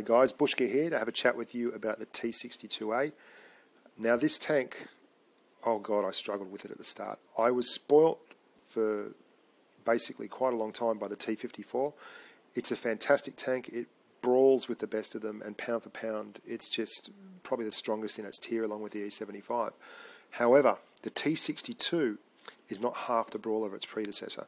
guys, Bushka here to have a chat with you about the T62A. Now this tank, oh god, I struggled with it at the start. I was spoilt for basically quite a long time by the T54. It's a fantastic tank. It brawls with the best of them, and pound for pound, it's just probably the strongest in its tier along with the E75. However, the T62 is not half the brawl of its predecessor.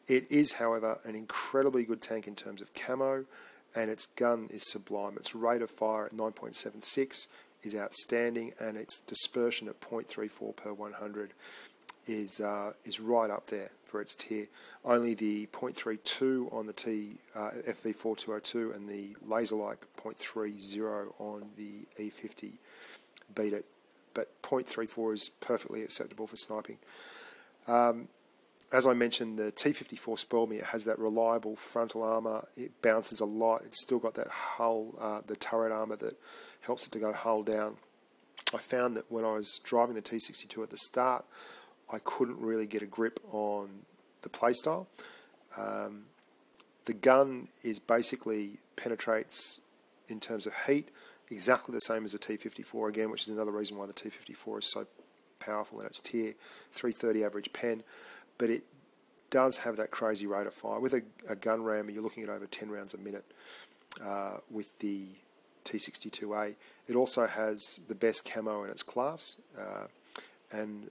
It is, however, an incredibly good tank in terms of camo, and its gun is sublime. Its rate of fire at 9.76 is outstanding, and its dispersion at 0.34 per 100 is right up there for its tier. Only the 0.32 on the FV4202 and the laser-like 0.30 on the E50 beat it, but 0.34 is perfectly acceptable for sniping. As I mentioned, the T54 spoiled me. It has that reliable frontal armour. It bounces a lot. It's still got that hull, the turret armour that helps it to go hull down. I found that when I was driving the T62 at the start, I couldn't really get a grip on the playstyle. The gun is basically penetrates in terms of heat exactly the same as the T54 again, which is another reason why the T54 is so powerful in its tier, 330 average pen. But it does have that crazy rate of fire. With a gun rammer, you're looking at over 10 rounds a minute with the T62A. It also has the best camo in its class, and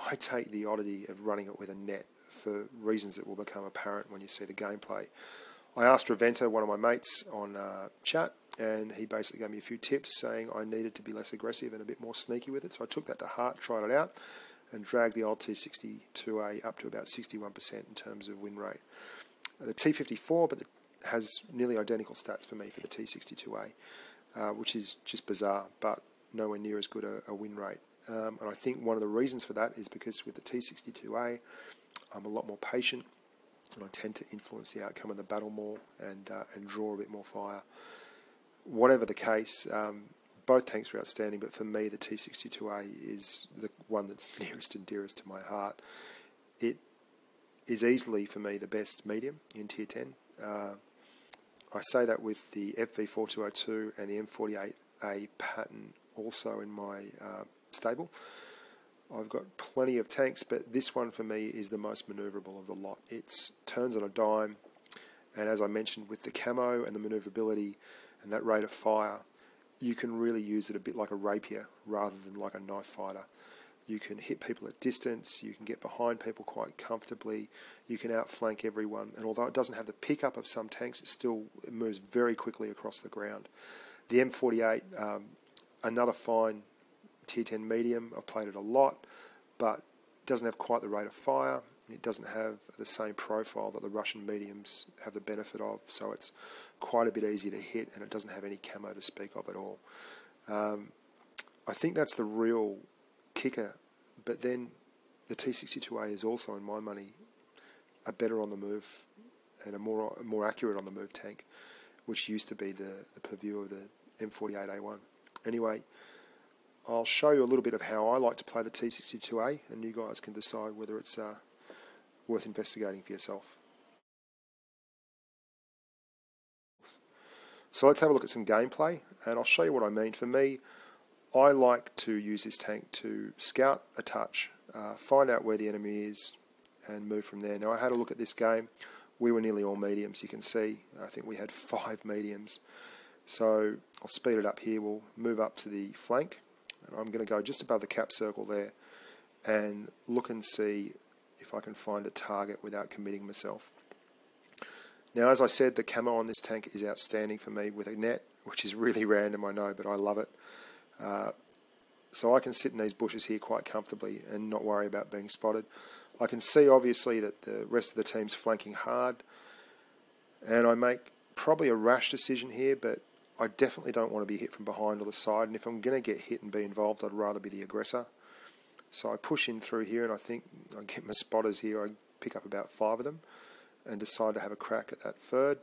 I take the oddity of running it with a net for reasons that will become apparent when you see the gameplay. I asked Reventa, one of my mates, on chat, and he basically gave me a few tips saying I needed to be less aggressive and a bit more sneaky with it. So I took that to heart, tried it out, and dragged the old T62A up to about 61% in terms of win rate. The T54, but it has nearly identical stats for me for the T62A, which is just bizarre, but nowhere near as good a win rate. And I think one of the reasons for that is because with the T62A, I'm a lot more patient, and I tend to influence the outcome of the battle more and draw a bit more fire. Whatever the case, both tanks are outstanding, but for me the T62A is the one that's nearest and dearest to my heart. It is easily for me the best medium in tier 10. I say that with the FV4202 and the M48A pattern also in my stable. I've got plenty of tanks, but this one for me is the most manoeuvrable of the lot. It turns on a dime, and as I mentioned, with the camo and the manoeuvrability and that rate of fire, you can really use it a bit like a rapier rather than like a knife fighter. You can hit people at distance, you can get behind people quite comfortably, you can outflank everyone, and although it doesn't have the pickup of some tanks, it moves very quickly across the ground. The M48, another fine tier 10 medium. I've played it a lot, but it doesn't have quite the rate of fire. It doesn't have the same profile that the Russian mediums have the benefit of, so it's quite a bit easier to hit, and it doesn't have any camo to speak of at all. I think that's the real kicker, but then the T62A is also, in my money, a better on the move and a more accurate on the move tank, which used to be the purview of the M48A1. Anyway, I'll show you a little bit of how I like to play the T62A, and you guys can decide whether it's worth investigating for yourself. So let's have a look at some gameplay, and I'll show you what I mean. For me, I like to use this tank to scout a touch, find out where the enemy is, and move from there. Now, I had a look at this game. We were nearly all mediums, you can see. I think we had 5 mediums. So I'll speed it up here. We'll move up to the flank, and I'm going to go just above the cap circle there and look and see if I can find a target without committing myself. Now, as I said, the camo on this tank is outstanding for me with a net, which is really random, I know, but I love it. So I can sit in these bushes here quite comfortably and not worry about being spotted. I can see, obviously, that the rest of the team's flanking hard, and I make probably a rash decision here, but I definitely don't want to be hit from behind or the side, and if I'm going to get hit and be involved, I'd rather be the aggressor. So I push in through here, and I think I get my spotters here. I pick up about 5 of them and decide to have a crack at that third.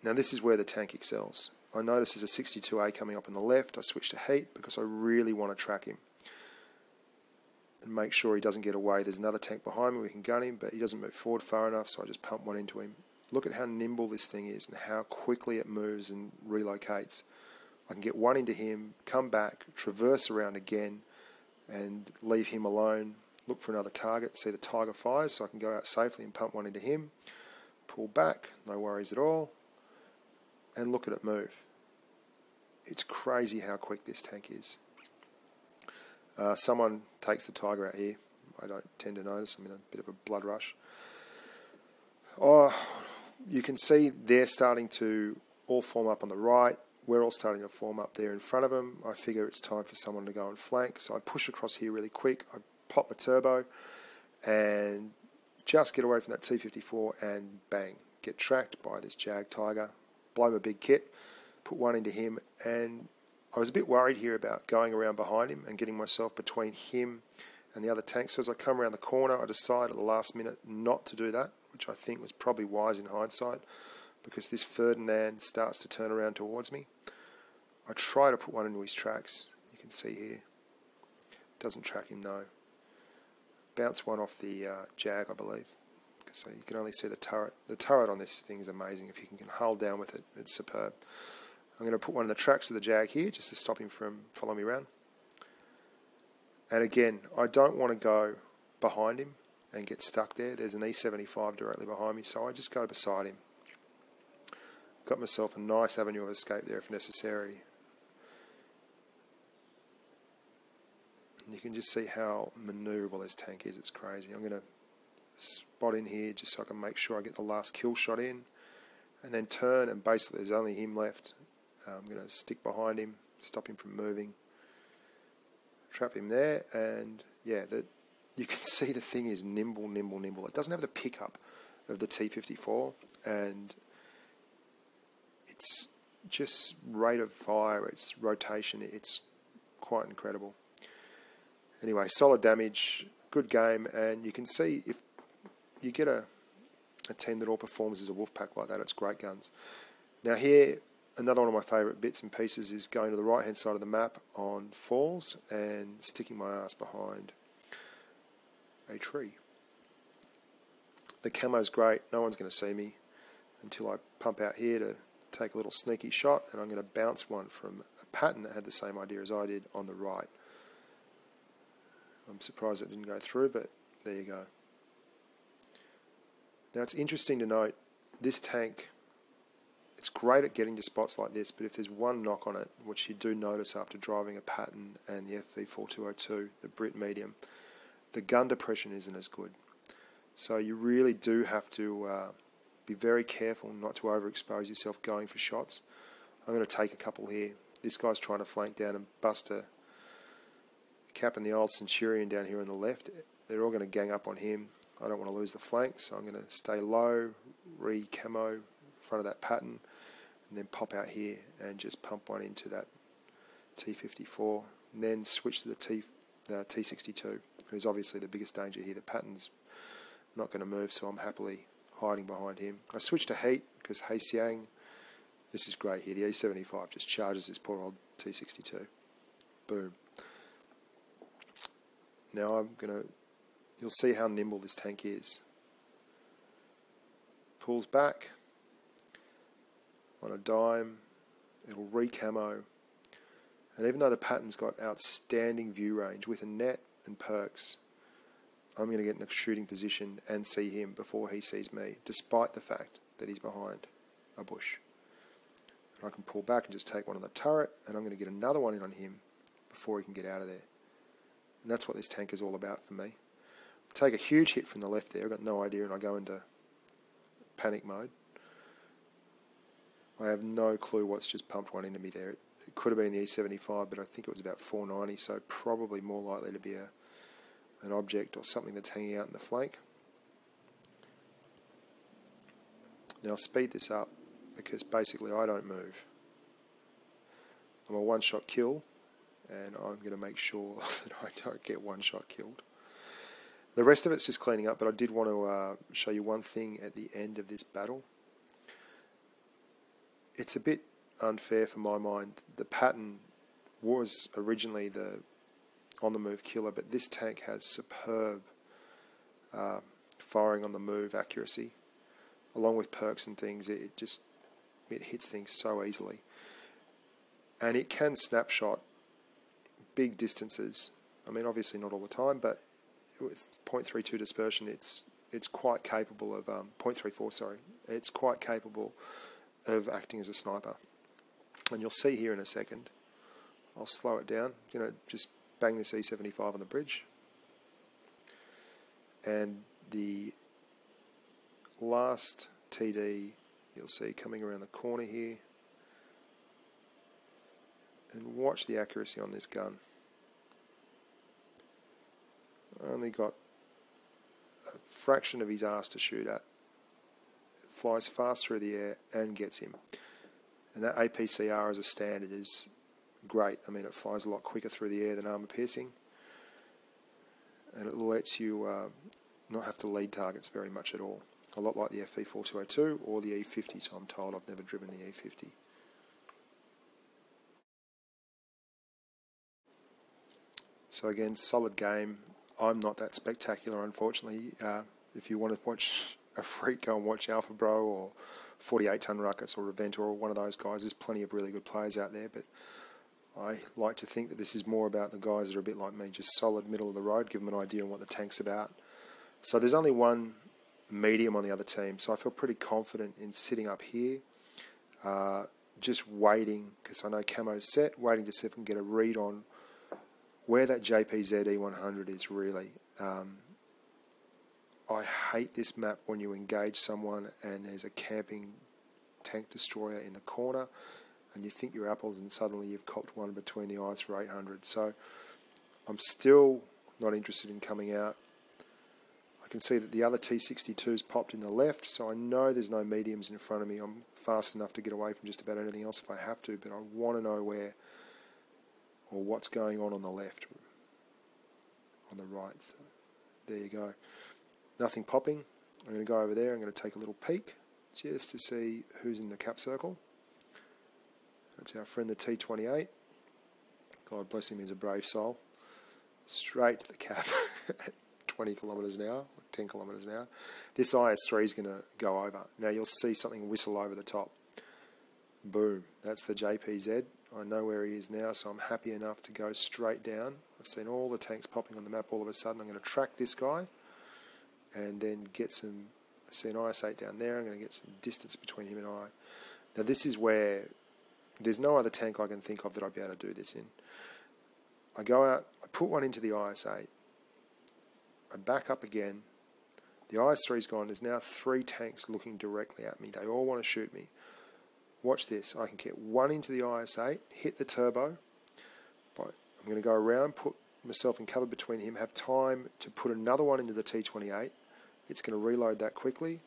Now this is where the tank excels. I notice there's a 62A coming up on the left. I switch to heat because I really want to track him and make sure he doesn't get away. There's another tank behind me, we can gun him, but he doesn't move forward far enough, so I just pump one into him. look at how nimble this thing is and how quickly it moves and relocates. I can get one into him, come back, traverse around again, and leave him alone, look for another target, see the tiger fires, so I can go out safely and pump one into him, pull back, no worries at all, and look at it move. It's crazy how quick this tank is. Someone takes the tiger out here. I don't tend to notice. I'm in a bit of a blood rush. Oh, you can see they're starting to all form up on the right. We're all starting to form up there in front of them. I figure it's time for someone to go and flank. So I push across here really quick. I pop my turbo and just get away from that T54 and bang, get tracked by this Jag Tiger. Blow my big kit, put one into him, and I was a bit worried here about going around behind him and getting myself between him and the other tank. So as I come around the corner, I decided at the last minute not to do that, which I think was probably wise in hindsight, because this Ferdinand starts to turn around towards me. I try to put one into his tracks. You can see here. Doesn't track him, no. Bounce one off the Jag, I believe. So you can only see the turret. The turret on this thing is amazing. If you can hold down with it, it's superb. I'm going to put one in the tracks of the Jag here, just to stop him from following me around. And again, I don't want to go behind him and get stuck there. There's an E75 directly behind me, so I just go beside him. Got myself a nice avenue of escape there if necessary. And you can just see how manoeuvrable this tank is. It's crazy. I'm going to spot in here just so I can make sure I get the last kill shot in, and then turn, and basically there's only him left. I'm going to stick behind him, stop him from moving, trap him there, and yeah, you can see the thing is nimble, nimble, nimble. It doesn't have the pickup of the T54, and it's just rate of fire, its rotation, it's quite incredible. Anyway, solid damage, good game, and you can see if you get a team that all performs as a wolf pack like that, it's great guns. Now here, another one of my favourite bits and pieces is going to the right hand side of the map on falls and sticking my ass behind a tree. The camo's great, no one's going to see me until I pump out here to take a little sneaky shot, and I'm going to bounce one from a pattern that had the same idea as I did on the right. I'm surprised it didn't go through, but there you go. Now it's interesting to note, this tank, it's great at getting to spots like this, but if there's one knock on it, which you do notice after driving a pattern and the FV4202, the Brit medium, the gun depression isn't as good. So you really do have to be very careful not to overexpose yourself going for shots. I'm going to take a couple here. This guy's trying to flank down and bust a cap in the old Centurion down here on the left. They're all going to gang up on him. I don't want to lose the flank, so I'm going to stay low, re-camo in front of that pattern, and then pop out here and just pump one into that T54, and then switch to the T62, who's obviously the biggest danger here. The pattern's not going to move, so I'm happily hiding behind him. I switch to heat because Hey Siang, this is great here. The E75 just charges this poor old T62. Boom. Now you'll see how nimble this tank is. Pulls back on a dime, it'll re-camo, and even though the pattern's got outstanding view range with a net and perks, I'm going to get in a shooting position and see him before he sees me, despite the fact that he's behind a bush. And I can pull back and just take one on the turret, and I'm going to get another one in on him before he can get out of there. And that's what this tank is all about for me. Take a huge hit from the left there, I've got no idea, and I go into panic mode. I have no clue what's just pumped one into me there. It could have been the E75, but I think it was about 490, so probably more likely to be an object or something that's hanging out in the flank. Now I'll speed this up because basically I don't move. I'm a one-shot kill, and I'm going to make sure that I don't get one-shot killed. The rest of it's just cleaning up, but I did want to show you one thing at the end of this battle. It's a bit unfair for my mind. The pattern was originally the on-the-move killer, but this tank has superb firing on the move accuracy. along with perks and things, it hits things so easily. And it can snapshot big distances. I mean, obviously not all the time, but with 0.32 dispersion, it's quite capable of 0.34. Sorry, it's quite capable of acting as a sniper. And you'll see here in a second. I'll slow it down. I'm going to just bang this E75 on the bridge, and the last TD you'll see coming around the corner here. And watch the accuracy on this gun. I only got a fraction of his arse to shoot at. It flies fast through the air and gets him. And that APCR as a standard is great. I mean, it flies a lot quicker through the air than armour piercing. And it lets you not have to lead targets very much at all. A lot like the FV4202 or the E50, so I'm told. I've never driven the E50. So again, solid game. I'm not that spectacular, unfortunately. If you want to watch a freak, go and watch Alpha Bro or 48 Ton Ruckus or Reventor or one of those guys. There's plenty of really good players out there, but I like to think that this is more about the guys that are a bit like me, just solid middle of the road, give them an idea on what the tank's about. So there's only one medium on the other team, so I feel pretty confident in sitting up here, just waiting, because I know camo's set, waiting to see if I can get a read on where that JPZ E100 is really. I hate this map when you engage someone and there's a camping tank destroyer in the corner and you think you're apples and suddenly you've copped one between the eyes for 800. So I'm still not interested in coming out. I can see that the other T62's popped in the left, so I know there's no mediums in front of me. I'm fast enough to get away from just about anything else if I have to, but I want to know where or what's going on the left, on the right. So there you go. Nothing popping. I'm going to go over there. I'm going to take a little peek just to see who's in the cap circle. That's our friend the T28. God bless him, he's a brave soul. Straight to the cap at 20 kilometres an hour, or 10 kilometres an hour. This IS-3 is going to go over. Now you'll see something whistle over the top. Boom. That's the JPZ. I know where he is now, so I'm happy enough to go straight down. I've seen all the tanks popping on the map all of a sudden. I'm going to track this guy and then get some... I see an IS-8 down there. I'm going to get some distance between him and I. Now this is where there's no other tank I can think of that I'd be able to do this in. I go out, I put one into the IS-8. I back up again. The IS-3's gone. There's now 3 tanks looking directly at me. They all want to shoot me. Watch this. I can get one into the IS-8, hit the turbo. But I'm going to go around, put myself in cover between him, have time to put another one into the T28. It's going to reload that quickly.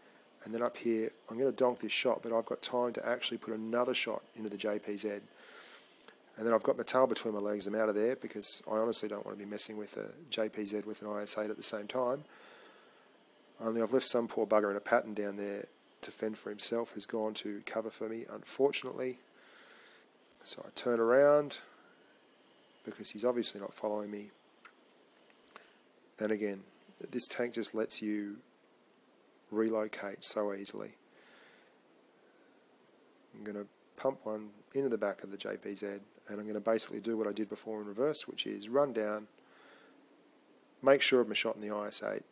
And then up here, I'm going to donk this shot, but I've got time to actually put another shot into the JPZ. And then I've got my tail between my legs. I'm out of there because I honestly don't want to be messing with a JPZ with an IS-8 at the same time. Only I've left some poor bugger in a pattern down there to fend for himself, who's gone to cover for me, unfortunately. So I turn around because he's obviously not following me. And again, this tank just lets you relocate so easily. I'm going to pump one into the back of the JPZ, and I'm going to basically do what I did before in reverse, which is run down, make sure of my shot in the IS-8.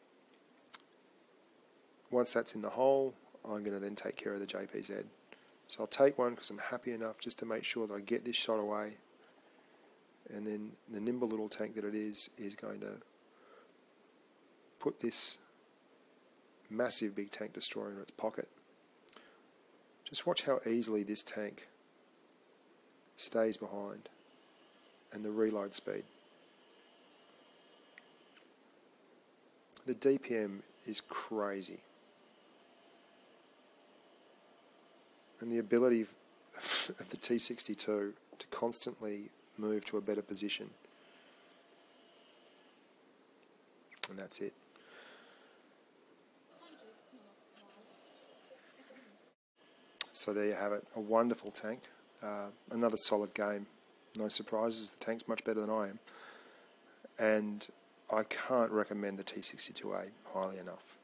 Once that's in the hole, I'm going to then take care of the JPZ. So I'll take one because I'm happy enough just to make sure that I get this shot away, and then the nimble little tank that it is going to put this massive big tank destroyer in its pocket. Just watch how easily this tank stays behind and the reload speed. The DPM is crazy. And the ability of the T62 to constantly move to a better position. And that's it. So there you have it, a wonderful tank, another solid game, no surprises, the tank's much better than I am, and I can't recommend the T62A highly enough.